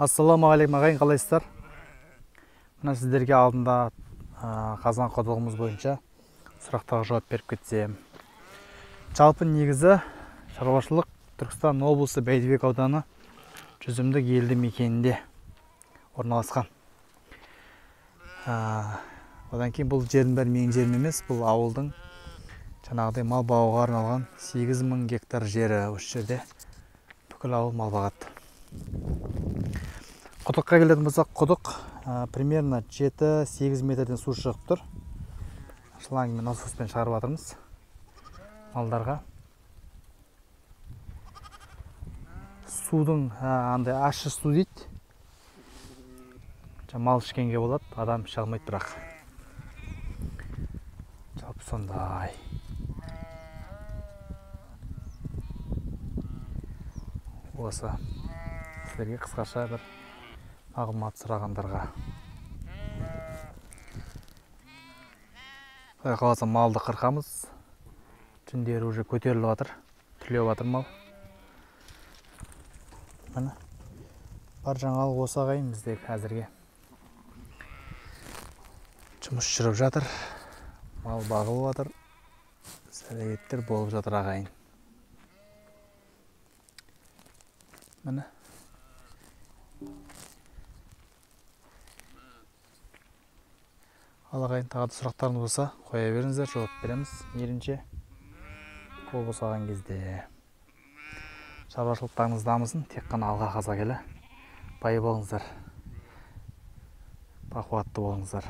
Ассалаумағалейкум ағайын, қалайсыздар? Мына сіздерге алдында қазан құдығымыз бойынша сұрақтарға жауап беріп кетсем. Жалпы негізі шаруашылық Түркістан облысы Бәйдібек ауданы Жүзімдік елді мекенінде орналасқан. Одан кейін бұл жердің бәрі менің жерім емес, бұл ауылдың жаңағыдай мал бағуға арналған 8000 гектар жері. Осы жерде бүкіл ауыл мал бағады. Құдыққа келетін болсақ, құдық примерно 7-8 метрден су шығып тұр. Шлангымен насоспен шығарып жатырмыз малдарға. Судың андай ащы су дейді. Мал ішкенге болады, адам іше алмайды бірақ. Жалпы сондай. Осы сіздерге қысқаша бір мағлұмат сұрағандарға. Құдай қаласа малды қырқамыз. Жүндері уже көтеріліп жатыр, түлеп жатыр мал. Міне бар жаңалық осы ағайын, бізде қазірге жұмыс жүріп жатыр, мал бағылып жатыр, әрекеттер болып жатыр ағайын. Міне ал ағайын, тағы да сұрақтарыңыз болса қоя беріңіздер, жауап береміз мейлінше. Қол босаған кезде шаруашылықтарыңыз дамысын, тек қана алға қаза келе бай болыңыздар, бақуатты болыңыздар.